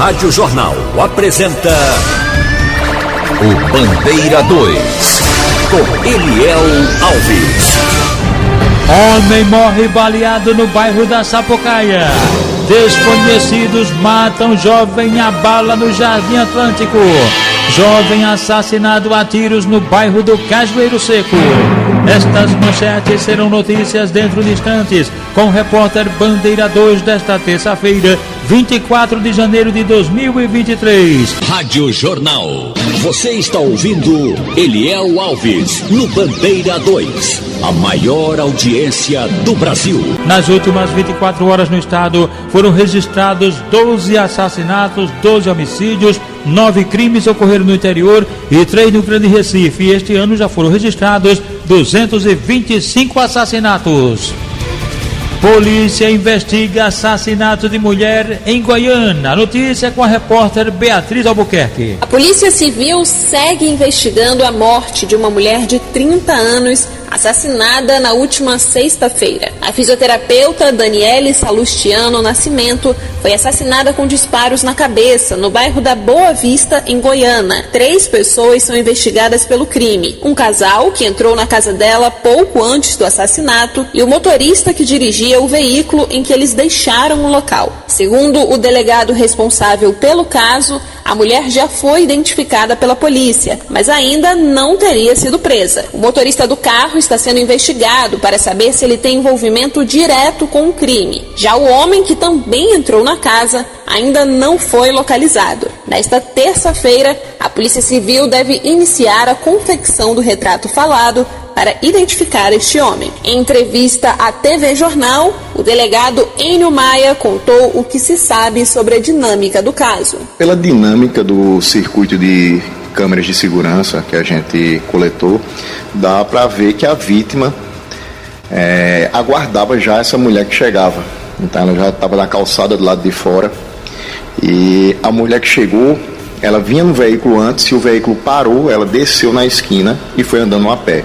Rádio Jornal apresenta o Bandeira 2, com Eliel Alves. Homem morre baleado no bairro da Sapucaia. Desconhecidos matam jovem a bala no Jardim Atlântico. Jovem assassinado a tiros no bairro do Cajueiro Seco. Estas manchetes serão notícias dentro de instantes, com o repórter Bandeira 2 desta terça-feira, 24 de janeiro de 2023. Rádio Jornal. Você está ouvindo Eliel Alves no Bandeira 2, a maior audiência do Brasil. Nas últimas 24 horas no estado foram registrados 12 assassinatos, 12 homicídios, 9 crimes ocorreram no interior e 3 no Grande Recife. E este ano já foram registrados 225 assassinatos. Polícia investiga assassinato de mulher em Goiânia. A notícia é com a repórter Beatriz Albuquerque. A Polícia Civil segue investigando a morte de uma mulher de 30 anos assassinada na última sexta-feira. A fisioterapeuta Daniele Salustiano Nascimento foi assassinada com disparos na cabeça no bairro da Boa Vista, em Goiânia. 3 pessoas são investigadas pelo crime. Um casal que entrou na casa dela pouco antes do assassinato e o motorista que dirigia o veículo em que eles deixaram o local. Segundo o delegado responsável pelo caso, a mulher já foi identificada pela polícia, mas ainda não teria sido presa. O motorista do carro está sendo investigado para saber se ele tem envolvimento direto com o crime. Já o homem, que também entrou na casa, ainda não foi localizado. Nesta terça-feira, a Polícia Civil deve iniciar a confecção do retrato falado para identificar este homem. Em entrevista à TV Jornal, o delegado Enio Maia contou o que se sabe sobre a dinâmica do caso. Pela dinâmica do circuito de câmeras de segurança que a gente coletou, dá para ver que a vítima aguardava já essa mulher que chegava. Então ela já estava na calçada do lado de fora e a mulher que chegou, ela vinha no veículo antes, e o veículo parou, ela desceu na esquina e foi andando a pé.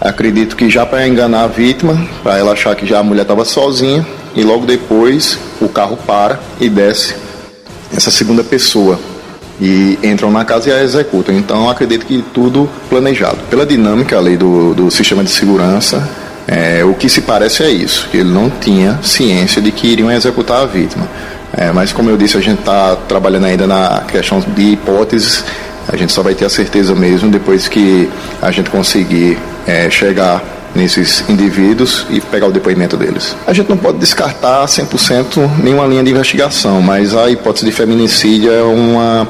Acredito que já para enganar a vítima, para ela achar que já a mulher estava sozinha, e logo depois o carro para e desce essa segunda pessoa e entram na casa e a executam. Então acredito que tudo planejado. Pela dinâmica ali do sistema de segurança, o que se parece é isso, que ele não tinha ciência de que iriam executar a vítima. Mas como eu disse, a gente está trabalhando ainda na questão de hipóteses. A gente só vai ter a certeza mesmo depois que a gente conseguir chegar nesses indivíduos e pegar o depoimento deles. A gente não pode descartar 100% nenhuma linha de investigação, mas a hipótese de feminicídio é uma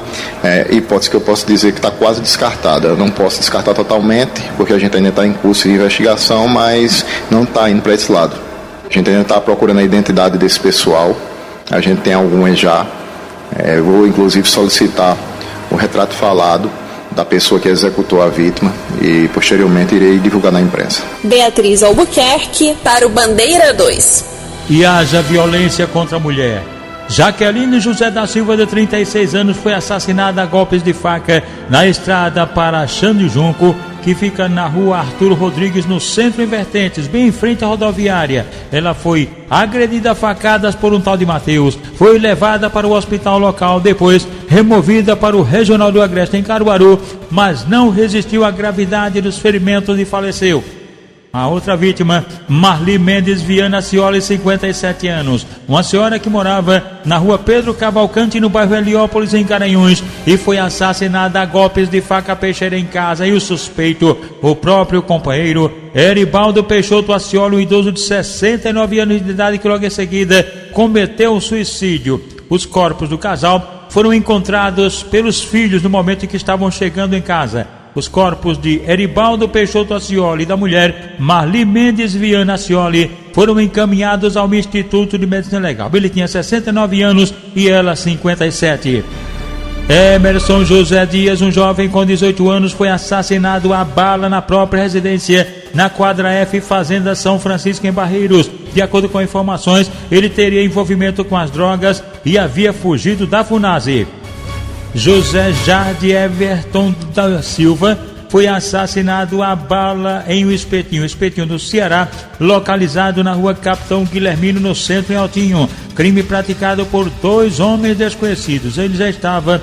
hipótese que eu posso dizer que está quase descartada. Eu não posso descartar totalmente, porque a gente ainda está em curso de investigação, mas não está indo para esse lado. A gente ainda está procurando a identidade desse pessoal. A gente tem algumas já. Vou inclusive solicitar o retrato falado da pessoa que executou a vítima e posteriormente irei divulgar na imprensa. Beatriz Albuquerque para o Bandeira 2. E haja violência contra a mulher. Jaqueline José da Silva, de 36 anos, foi assassinada a golpes de faca na estrada para Xande Junco, que fica na rua Arturo Rodrigues, no centro Invertentes, bem em frente à rodoviária. Ela foi agredida a facadas por um tal de Mateus, foi levada para o hospital local, depois removida para o Regional do Agreste, em Caruaru, mas não resistiu à gravidade dos ferimentos e faleceu. A outra vítima, Marli Mendes Viana Cioli, 57 anos, uma senhora que morava na rua Pedro Cavalcante, no bairro Heliópolis, em Garanhuns, e foi assassinada a golpes de faca peixeira em casa. E o suspeito, o próprio companheiro, Eribaldo Peixoto Acioli, um idoso de 69 anos de idade, que logo em seguida cometeu o suicídio. Os corpos do casal foram encontrados pelos filhos no momento em que estavam chegando em casa. Os corpos de Eribaldo Peixoto Acioli e da mulher Marli Mendes Viana Acioli foram encaminhados ao Instituto de Medicina Legal. Ele tinha 69 anos e ela 57. Emerson José Dias, um jovem com 18 anos, foi assassinado a bala na própria residência, na quadra F, Fazenda São Francisco, em Barreiros. De acordo com informações, ele teria envolvimento com as drogas e havia fugido da FUNASE. José Jardim Everton da Silva foi assassinado a bala em um espetinho do Ceará, localizado na rua Capitão Guilhermino, no centro em Altinho. Crime praticado por 2 homens desconhecidos. Ele já estava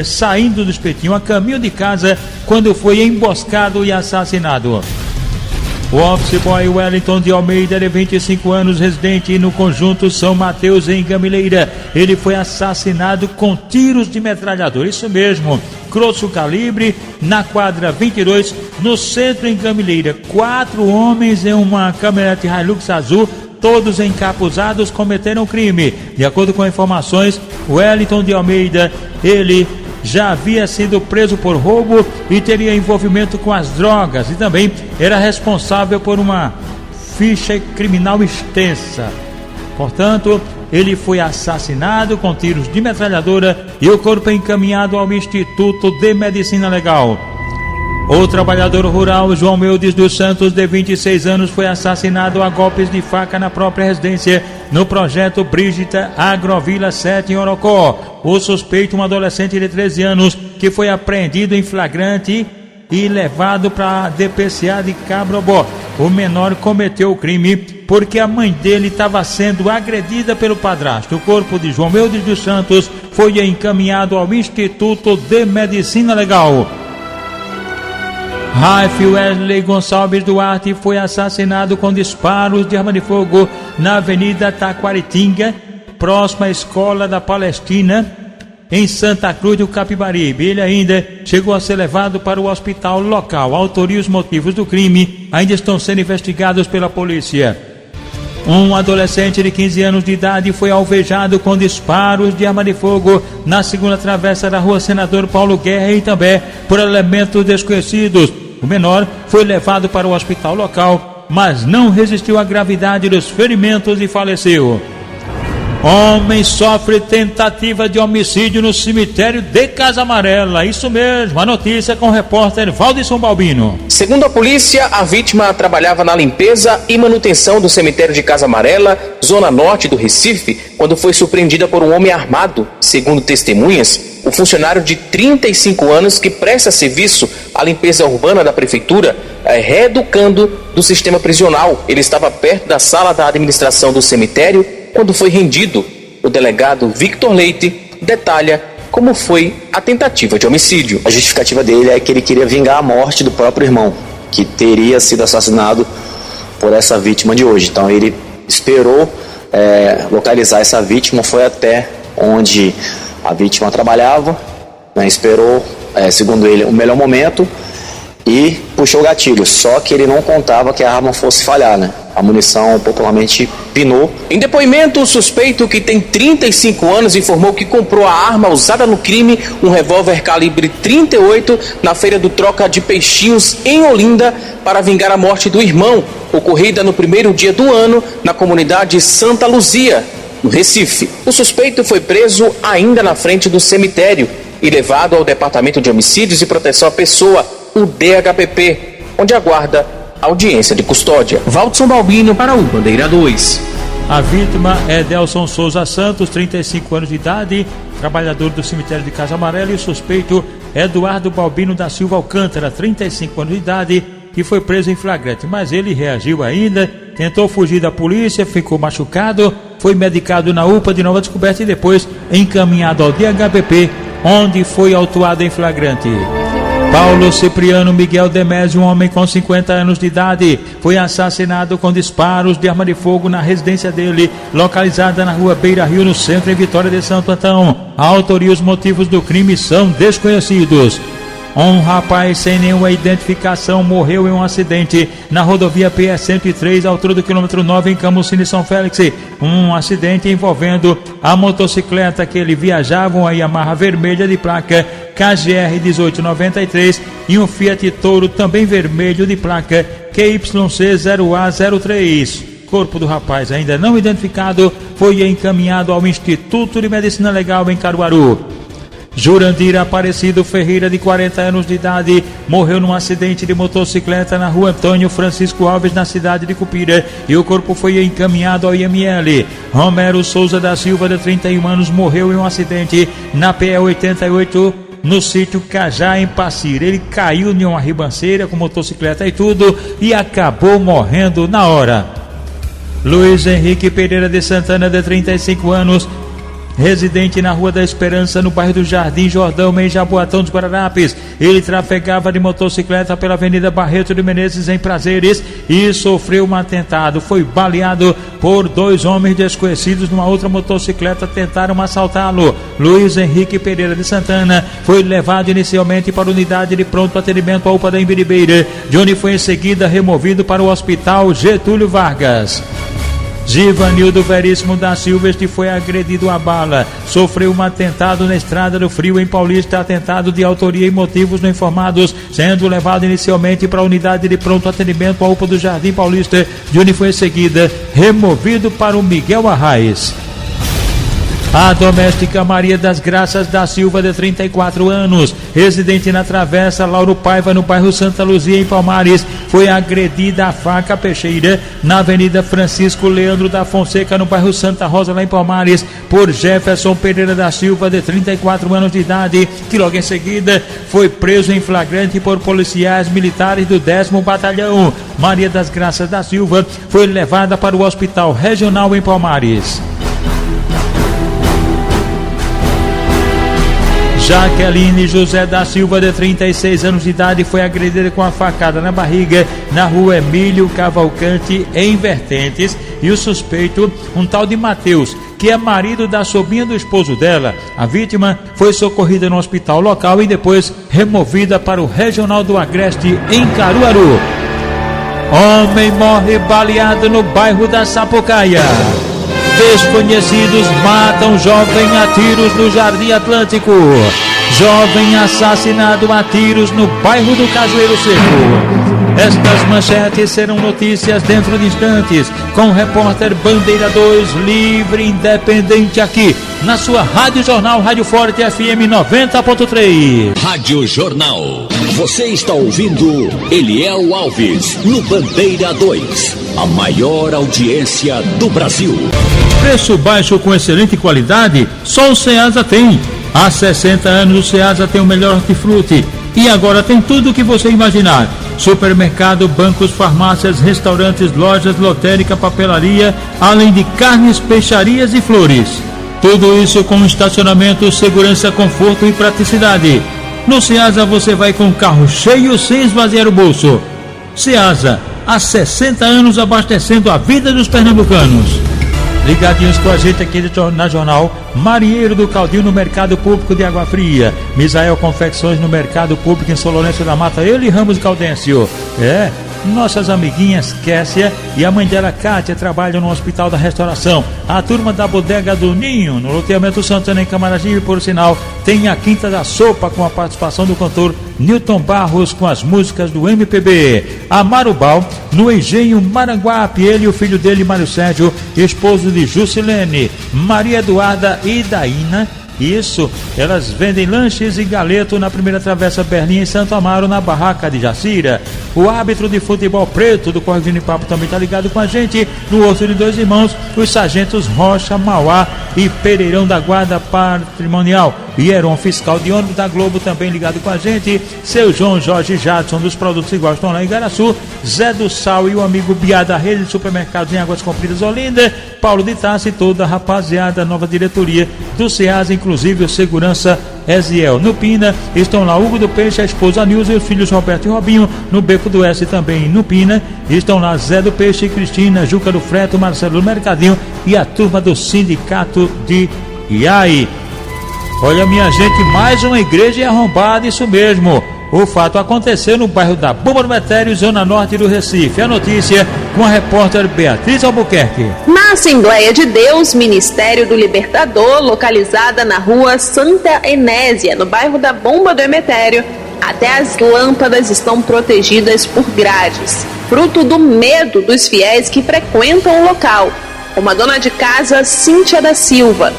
saindo do espetinho a caminho de casa quando foi emboscado e assassinado. O office boy Wellington de Almeida, de 25 anos, residente no conjunto São Mateus, em Gamileira. Ele foi assassinado com tiros de metralhadora. Isso mesmo, grosso calibre, na quadra 22, no centro em Gamileira. 4 homens em uma caminhonete Hilux azul, todos encapuzados, cometeram crime. De acordo com informações, Wellington de Almeida, ele já havia sido preso por roubo e teria envolvimento com as drogas, e também era responsável por uma ficha criminal extensa. Portanto, ele foi assassinado com tiros de metralhadora e o corpo encaminhado ao Instituto de Medicina Legal. O trabalhador rural João Meldes dos Santos, de 26 anos, foi assassinado a golpes de faca na própria residência no projeto Brígida Agrovila 7, em Orocó. O suspeito, um adolescente de 13 anos, que foi apreendido em flagrante e levado para a DPCA de Cabrobó. O menor cometeu o crime porque a mãe dele estava sendo agredida pelo padrasto. O corpo de João Meldes dos Santos foi encaminhado ao Instituto de Medicina Legal. Raif Wesley Gonçalves Duarte foi assassinado com disparos de arma de fogo na Avenida Taquaritinga, próxima à Escola da Palestina, em Santa Cruz do Capibaribe. Ele ainda chegou a ser levado para o hospital local. A autoria e os motivos do crime ainda estão sendo investigados pela polícia. Um adolescente de 15 anos de idade foi alvejado com disparos de arma de fogo na segunda travessa da rua Senador Paulo Guerra, em Itambé, por elementos desconhecidos. O menor foi levado para o hospital local, mas não resistiu à gravidade dos ferimentos e faleceu. Homem sofre tentativa de homicídio no cemitério de Casa Amarela. Isso mesmo, a notícia com o repórter Valdisson Balbino. Segundo a polícia, a vítima trabalhava na limpeza e manutenção do cemitério de Casa Amarela, zona norte do Recife, quando foi surpreendida por um homem armado. Segundo testemunhas, o funcionário de 35 anos que presta serviço à limpeza urbana da prefeitura, reeducando do sistema prisional. Ele estava perto da sala da administração do cemitério quando foi rendido. O delegado Victor Leite detalha como foi a tentativa de homicídio. A justificativa dele é que ele queria vingar a morte do próprio irmão, que teria sido assassinado por essa vítima de hoje. Então ele esperou localizar essa vítima, foi até onde a vítima trabalhava, né, esperou, segundo ele, o melhor momento e puxou o gatilho. Só que ele não contava que a arma fosse falhar, né? A munição popularmente pinou. Em depoimento, o suspeito, que tem 35 anos, informou que comprou a arma usada no crime, um revólver calibre 38, na feira do Troca de Peixinhos, em Olinda, para vingar a morte do irmão, ocorrida no primeiro dia do ano, na comunidade Santa Luzia, no Recife. O suspeito foi preso ainda na frente do cemitério e levado ao Departamento de Homicídios e Proteção à Pessoa, o DHPP, onde aguarda audiência de custódia. Valdisson Balbino para o Bandeira 2. A vítima é Delson Souza Santos, 35 anos de idade, trabalhador do cemitério de Casa Amarela, e o suspeito é Eduardo Balbino da Silva Alcântara, 35 anos de idade, que foi preso em flagrante, mas ele reagiu ainda, tentou fugir da polícia, ficou machucado, foi medicado na UPA de Nova Descoberta e depois encaminhado ao DHPP, onde foi autuado em flagrante. Paulo Cipriano Miguel Demésio, um homem com 50 anos de idade, foi assassinado com disparos de arma de fogo na residência dele, localizada na rua Beira Rio, no centro, em Vitória de Santo Antão. A autoria e os motivos do crime são desconhecidos. Um rapaz sem nenhuma identificação morreu em um acidente na rodovia PS-103, à altura do quilômetro 9, em Camucine, São Félix. Um acidente envolvendo a motocicleta que ele viajava, uma Yamaha vermelha de placa KGR 1893, e um Fiat Toro também vermelho de placa QYC 0A03. Corpo do rapaz, ainda não identificado, foi encaminhado ao Instituto de Medicina Legal em Caruaru. Jurandir Aparecido Ferreira, de 40 anos de idade, morreu num acidente de motocicleta na rua Antônio Francisco Alves, na cidade de Cupira, e o corpo foi encaminhado ao IML. Romero Souza da Silva, de 31 anos, morreu em um acidente na PE 88, no sítio Cajá, em Passira. Ele caiu em uma ribanceira com motocicleta e tudo e acabou morrendo na hora. Luiz Henrique Pereira de Santana, de 35 anos, residente na Rua da Esperança, no bairro do Jardim Jordão, em Jaboatão dos Guararapes. Ele trafegava de motocicleta pela Avenida Barreto de Menezes, em Prazeres, e sofreu um atentado. Foi baleado por 2 homens desconhecidos numa outra motocicleta, tentaram assaltá-lo. Luiz Henrique Pereira de Santana foi levado inicialmente para a unidade de pronto atendimento à UPA da Imbiribeira, de onde foi em seguida removido para o Hospital Getúlio Vargas. Givanildo Veríssimo da Silva, este foi agredido a bala, sofreu um atentado na Estrada do Frio, em Paulista, atentado de autoria e motivos não informados, sendo levado inicialmente para a unidade de pronto atendimento à UPA do Jardim Paulista, de onde foi em seguida removido para o Miguel Arraes. A doméstica Maria das Graças da Silva, de 34 anos, residente na Travessa Lauro Paiva, no bairro Santa Luzia, em Palmares, foi agredida a faca peixeira na Avenida Francisco Leandro da Fonseca, no bairro Santa Rosa, lá em Palmares, por Jefferson Pereira da Silva, de 34 anos de idade, que logo em seguida foi preso em flagrante por policiais militares do 10º Batalhão. Maria das Graças da Silva foi levada para o Hospital Regional em Palmares. Jaqueline José da Silva, de 36 anos de idade, foi agredida com a facada na barriga na rua Emílio Cavalcante, em Vertentes, e o suspeito, um tal de Mateus, que é marido da sobrinha do esposo dela. A vítima foi socorrida no hospital local e depois removida para o Regional do Agreste, em Caruaru. Homem morre baleado no bairro da Sapucaia. Desconhecidos matam jovem a tiros no Jardim Atlântico. Jovem assassinado a tiros no bairro do Cajueiro Seco. Estas manchetes serão notícias dentro de instantes, com o repórter Bandeira 2, livre e independente, aqui na sua Rádio Jornal, Rádio Forte FM 90.3. Rádio Jornal. Você está ouvindo Eliel Alves no Bandeira 2, a maior audiência do Brasil. Preço baixo com excelente qualidade, só o Ceasa tem. Há 60 anos o Ceasa tem o melhor hortifruti e agora tem tudo o que você imaginar: supermercado, bancos, farmácias, restaurantes, lojas, lotérica, papelaria, além de carnes, peixarias e flores. Tudo isso com estacionamento, segurança, conforto e praticidade. No Ceasa você vai com o carro cheio sem esvaziar o bolso. Ceasa, há 60 anos abastecendo a vida dos pernambucanos. Ligadinhos com a gente aqui na Jornal. Marinheiro do Caldinho, no Mercado Público de Água Fria. Misael Confecções, no Mercado Público em Solonêncio da Mata. Ele e Ramos Gaudêncio. Nossas amiguinhas Kessia e a mãe dela Kátia trabalham no Hospital da Restauração. A turma da Bodega do Ninho, no loteamento Santana, em Camaragibe, por sinal, tem a Quinta da Sopa, com a participação do cantor Newton Barros, com as músicas do MPB. A Marubal, no Engenho Maranguape, ele e o filho dele, Mário Sérgio, esposo de Jusilene, Maria Eduarda e Daína. Isso, elas vendem lanches e galeto na primeira travessa Berlim, em Santo Amaro, na barraca de Jacira. O árbitro de futebol preto do Correio de Papo também está ligado com a gente. No outro de Dois Irmãos, os sargentos Rocha, Mauá e Pereirão da Guarda Patrimonial. E Heron, fiscal de ônibus da Globo, também ligado com a gente. Seu João Jorge Jadson, dos produtos iguais, estão lá em Igaraçu. Zé do Sal e o amigo Biá, da rede de supermercados em Águas Compridas, Olinda. Paulo de Tassi e toda a rapaziada, nova diretoria do Ceasa, inclusive o segurança Eziel. No Pina estão lá Hugo do Peixe, a esposa Nilza e os filhos Roberto e Robinho. No Beco do S, também no Pina, estão lá Zé do Peixe e Cristina, Juca do Freto, Marcelo do Mercadinho e a turma do Sindicato de Iai. Olha, minha gente, mais uma igreja arrombada, isso mesmo. O fato aconteceu no bairro da Bomba do Metério, zona norte do Recife. A notícia com a repórter Beatriz Albuquerque. Na Assembleia de Deus, Ministério do Libertador, localizada na rua Santa Enésia, no bairro da Bomba do Emetério, até as lâmpadas estão protegidas por grades, fruto do medo dos fiéis que frequentam o local, como a dona de casa Cíntia da Silva.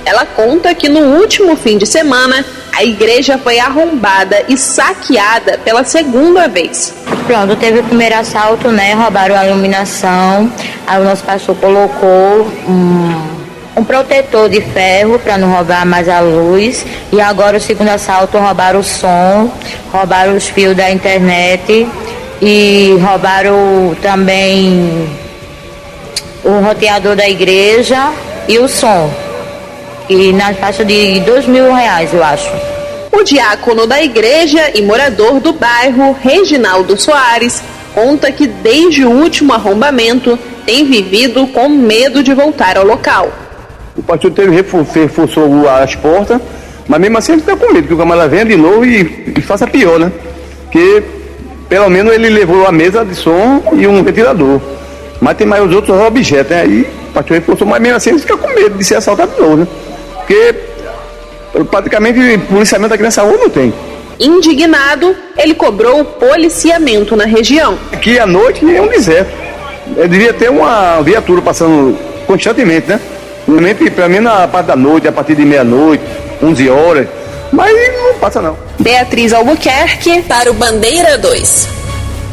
Ela conta que no último fim de semana, a igreja foi arrombada e saqueada pela segunda vez. Pronto, teve o primeiro assalto, né? Roubaram a iluminação. Aí o nosso pastor colocou um protetor de ferro para não roubar mais a luz. E agora o segundo assalto, roubaram o som, roubaram os fios da internet e roubaram também o roteador da igreja e o som. E na faixa de R$2.000, eu acho. O diácono da igreja e morador do bairro, Reginaldo Soares, conta que desde o último arrombamento tem vivido com medo de voltar ao local. O pastor reforçou as portas, mas mesmo assim ele fica com medo que o camarada venha de novo e faça pior, né? Porque pelo menos ele levou a mesa de som e um ventilador. Mas tem mais os outros objetos, né? Aí o pastor reforçou, mas mesmo assim ele fica com medo de ser assaltado de novo, né? Porque praticamente policiamento aqui nessa rua não tem. Indignado, ele cobrou o policiamento na região. Aqui à noite é um deserto. Devia ter uma viatura passando constantemente, né? Realmente, para mim, na parte da noite, a partir de meia-noite, 11 horas, mas não passa não. Beatriz Albuquerque para o Bandeira 2.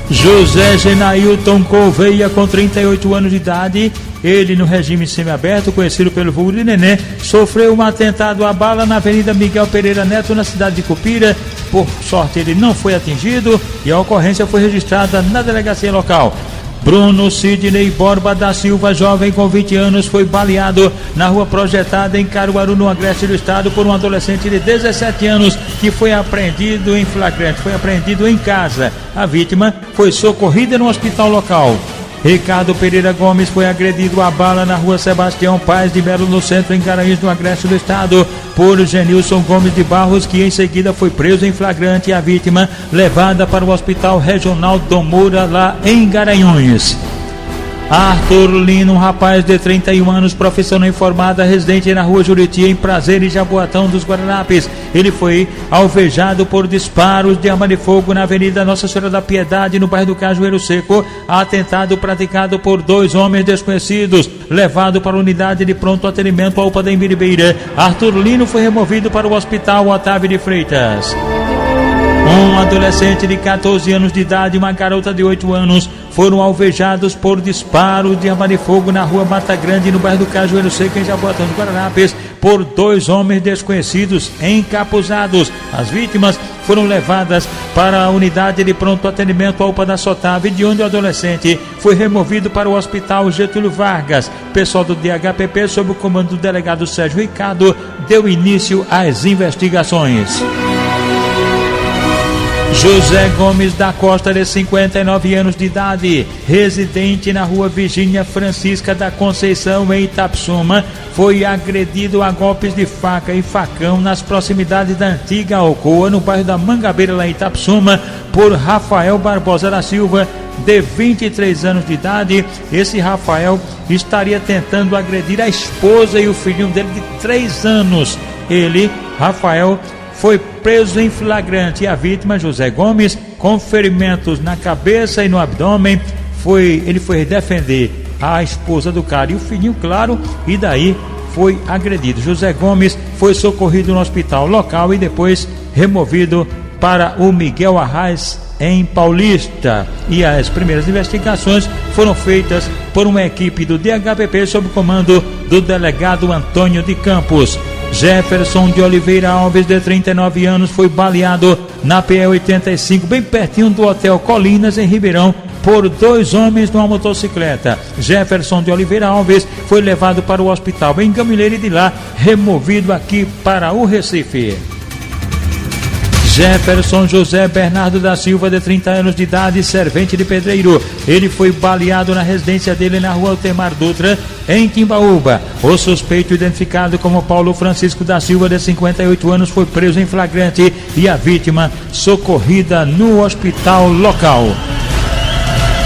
José Genailton Gouveia, com 38 anos de idade, ele no regime semiaberto, conhecido pelo vulgo de Nenê, sofreu um atentado à bala na Avenida Miguel Pereira Neto, na cidade de Cupira. Por sorte, ele não foi atingido e a ocorrência foi registrada na delegacia local. Bruno Sidney Borba da Silva, jovem com 20 anos, foi baleado na rua Projetada, em Caruaru, no agreste do estado, por um adolescente de 17 anos que foi apreendido em flagrante, foi apreendido em casa. A vítima foi socorrida no hospital local. Ricardo Pereira Gomes foi agredido a bala na rua Sebastião Paz de Melo, no centro, em Garanhuns, no agreste do estado, por Genilson Gomes de Barros, que em seguida foi preso em flagrante, e a vítima levada para o Hospital Regional Dom Moura, lá em Garanhuns. Arthur Lino, um rapaz de 31 anos, profissional informada, residente na rua Juriti, em Prazer e Jaboatão dos Guararapes. Ele foi alvejado por disparos de arma de fogo na Avenida Nossa Senhora da Piedade, no bairro do Cajueiro Seco. Atentado praticado por 2 homens desconhecidos, levado para a unidade de pronto atendimento, a UPA da Imbiribeira. Arthur Lino foi removido para o Hospital Otávio de Freitas. Um adolescente de 14 anos de idade e uma garota de 8 anos foram alvejados por disparo de arma de fogo na rua Mata Grande, no bairro do Cajueiro Seco, em Jaboatão dos Guararapes, por 2 homens desconhecidos encapuzados. As vítimas foram levadas para a unidade de pronto atendimento, a UPA da Sotave, de onde o adolescente foi removido para o Hospital Getúlio Vargas. Pessoal do DHPP, sob o comando do delegado Sérgio Ricardo, deu início às investigações. José Gomes da Costa, de 59 anos de idade, residente na rua Virgínia Francisca da Conceição, em Itapsuma, foi agredido a golpes de faca e facão nas proximidades da antiga Alcoa, no bairro da Mangabeira, lá em Itapsuma, por Rafael Barbosa da Silva, de 23 anos de idade. Esse Rafael estaria tentando agredir a esposa e o filhinho dele de 3 anos. Ele, Rafael, foi preso em flagrante, e a vítima, José Gomes, com ferimentos na cabeça e no abdômen, ele foi defender a esposa do cara e o filhinho, claro, e daí foi agredido. José Gomes foi socorrido no hospital local e depois removido para o Miguel Arraes, em Paulista. E as primeiras investigações foram feitas por uma equipe do DHPP sob o comando do delegado Antônio de Campos. Jefferson de Oliveira Alves, de 39 anos, foi baleado na PE 85, bem pertinho do Hotel Colinas, em Ribeirão, por 2 homens numa motocicleta. Jefferson de Oliveira Alves foi levado para o hospital em Gamileira e de lá removido aqui para o Recife. Jefferson José Bernardo da Silva, de 30 anos de idade, servente de pedreiro. Ele foi baleado na residência dele na rua Altemar Dutra, em Timbaúba. O suspeito, identificado como Paulo Francisco da Silva, de 58 anos, foi preso em flagrante e a vítima socorrida no hospital local.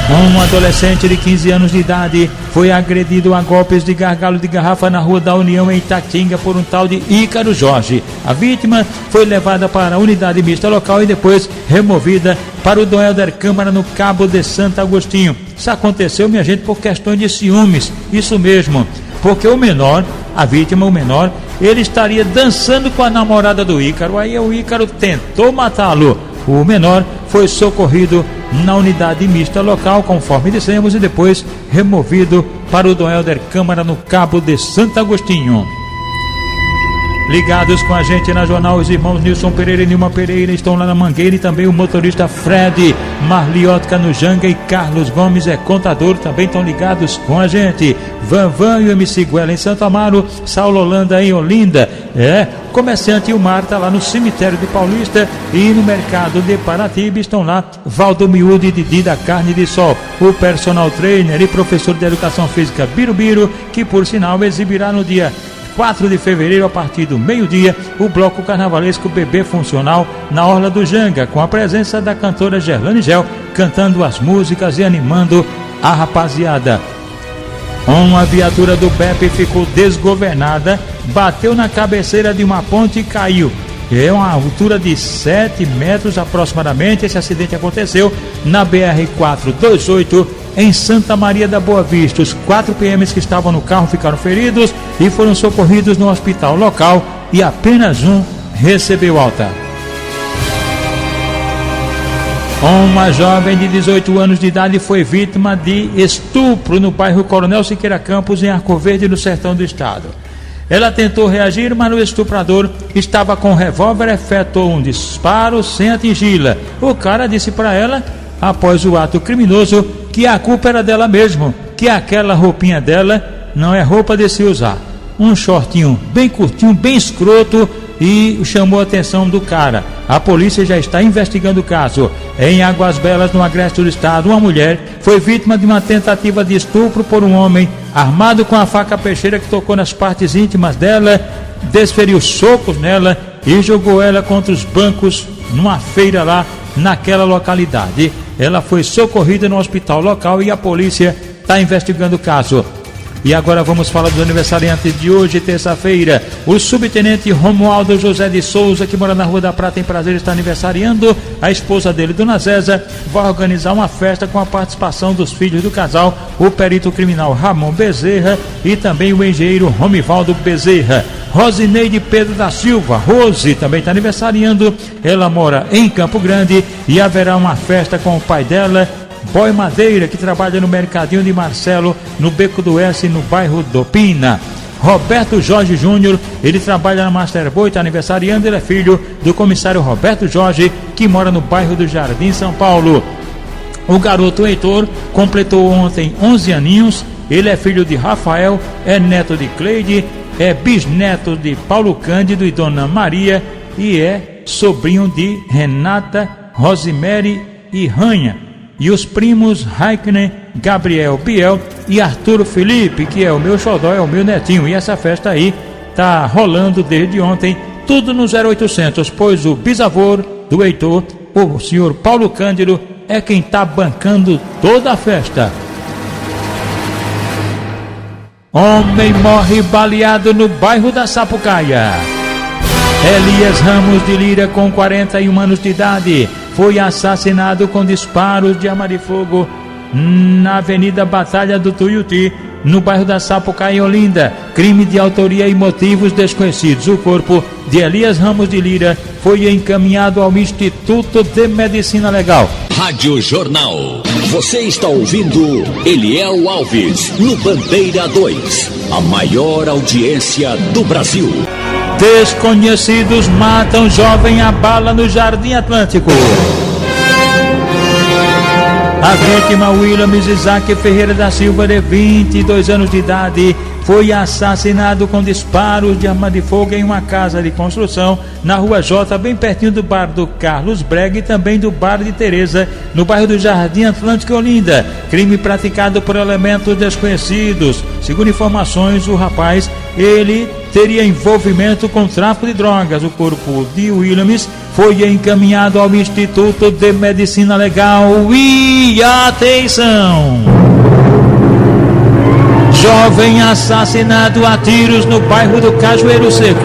Um adolescente de 15 anos de idade foi agredido a golpes de gargalo de garrafa na rua da União, em Itatinga, por um tal de Ícaro Jorge. A vítima foi levada para a unidade mista local e depois removida para o Dom Helder Câmara, no Cabo de Santo Agostinho. Isso aconteceu, minha gente, por questões de ciúmes. Isso mesmo, porque o menor, a vítima, o menor, ele estaria dançando com a namorada do Ícaro. Aí o Ícaro tentou matá-lo. O menor foi socorrido na unidade mista local, conforme dissemos, e depois removido para o Dom Helder Câmara, no Cabo de Santo Agostinho. Ligados com a gente na jornal, os irmãos Nilson Pereira e Nilma Pereira estão lá na Mangueira, e também o motorista Fred Marliotka no Janga, e Carlos Gomes é contador, também estão ligados com a gente. Vanvan e o MC Guela em Santo Amaro, Saulo Holanda em Olinda, comerciante Ilmar está lá no cemitério de Paulista, e no mercado de Paratiba estão lá Valdo Miúdo e Didi da Carne de Sol, o personal trainer e professor de educação física Birubiru, que por sinal exibirá no dia 4 de fevereiro, a partir do meio-dia, o bloco carnavalesco Bebê Funcional na Orla do Janga, com a presença da cantora Gerlane Gel, cantando as músicas e animando a rapaziada. Uma viatura do BEP ficou desgovernada, bateu na cabeceira de uma ponte e caiu. É uma altura de 7 metros aproximadamente. Esse acidente aconteceu na BR-428, em Santa Maria da Boa Vista. Os 4 PMs que estavam no carro ficaram feridos e foram socorridos no hospital local, e apenas um recebeu alta. Uma jovem de 18 anos de idade foi vítima de estupro no bairro Coronel Siqueira Campos, em Arco Verde, no sertão do estado. Ela tentou reagir, mas o estuprador estava com um revólver, efetuou um disparo sem atingi-la. O cara disse para ela, após o ato criminoso, que a culpa era dela mesmo, que aquela roupinha dela não é roupa de se usar. Um shortinho bem curtinho, bem escroto, e chamou a atenção do cara. A polícia já está investigando o caso. Em Águas Belas, no agreste do estado, uma mulher foi vítima de uma tentativa de estupro por um homem armado com a faca peixeira, que tocou nas partes íntimas dela, desferiu socos nela e jogou ela contra os bancos numa feira lá naquela localidade. Ela foi socorrida no hospital local e a polícia está investigando o caso. E agora vamos falar dos aniversariantes de hoje, terça-feira. O subtenente Romualdo José de Souza, que mora na Rua da Prata, em Prazer, está aniversariando. A esposa dele, Dona Zéza, vai organizar uma festa com a participação dos filhos do casal, o perito criminal Ramon Bezerra e também o engenheiro Romivaldo Bezerra. Rosineide Pedro da Silva, Rose, também está aniversariando. Ela mora em Campo Grande e haverá uma festa com o pai dela, Boy Madeira, que trabalha no Mercadinho de Marcelo, no Beco do S, no bairro do Pina. Roberto Jorge Júnior, ele trabalha na Master Boy, está aniversariando. Ele é filho do comissário Roberto Jorge, que mora no bairro do Jardim, São Paulo. O garoto Heitor completou ontem 11 aninhos. Ele é filho de Rafael, é neto de Cleide, é bisneto de Paulo Cândido e Dona Maria, e é sobrinho de Renata, Rosemary e Ranha. E os primos Raikner, Gabriel Biel e Arturo Felipe, que é o meu xodó, é o meu netinho. E essa festa aí tá rolando desde ontem, tudo no 0800, pois o bisavô do Heitor, o senhor Paulo Cândido, é quem tá bancando toda a festa. Homem morre baleado no bairro da Sapucaia. Elias Ramos de Lira, com 41 anos de idade, foi assassinado com disparos de arma de fogo na Avenida Batalha do Tuiuti, no bairro da Sapucaia, em Olinda. Crime de autoria e motivos desconhecidos. O corpo de Elias Ramos de Lira foi encaminhado ao Instituto de Medicina Legal. Rádio Jornal. Você está ouvindo Eliel Alves, no Bandeira 2. A maior audiência do Brasil. Desconhecidos matam jovem a bala no Jardim Atlântico. A vítima, Williams Isaac Ferreira da Silva, de 22 anos de idade, foi assassinado com disparos de arma de fogo em uma casa de construção na Rua J, bem pertinho do bar do Carlos Brega e também do bar de Tereza, no bairro do Jardim Atlântico, Olinda. Crime praticado por elementos desconhecidos. Segundo informações, o rapaz, ele teria envolvimento com tráfico de drogas. O corpo de Williams foi encaminhado ao Instituto de Medicina Legal. E atenção! Jovem assassinado a tiros no bairro do Cajueiro Seco.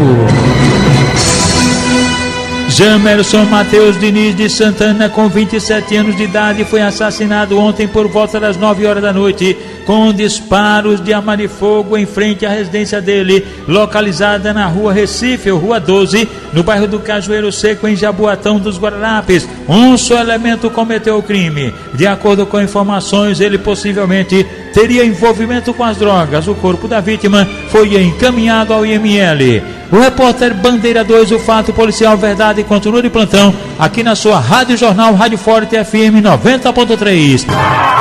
Jamerson Matheus Diniz de Santana, com 27 anos de idade, foi assassinado ontem por volta das 9 horas da noite, com disparos de arma de fogo em frente à residência dele, localizada na rua Recife, ou Rua 12, no bairro do Cajueiro Seco, em Jaboatão dos Guararapes. Um só elemento cometeu o crime. De acordo com informações, ele possivelmente teria envolvimento com as drogas. O corpo da vítima foi encaminhado ao IML. O repórter Bandeira 2, o fato policial verdade, continua de plantão aqui na sua Rádio Jornal, Rádio Forte FM 90.3.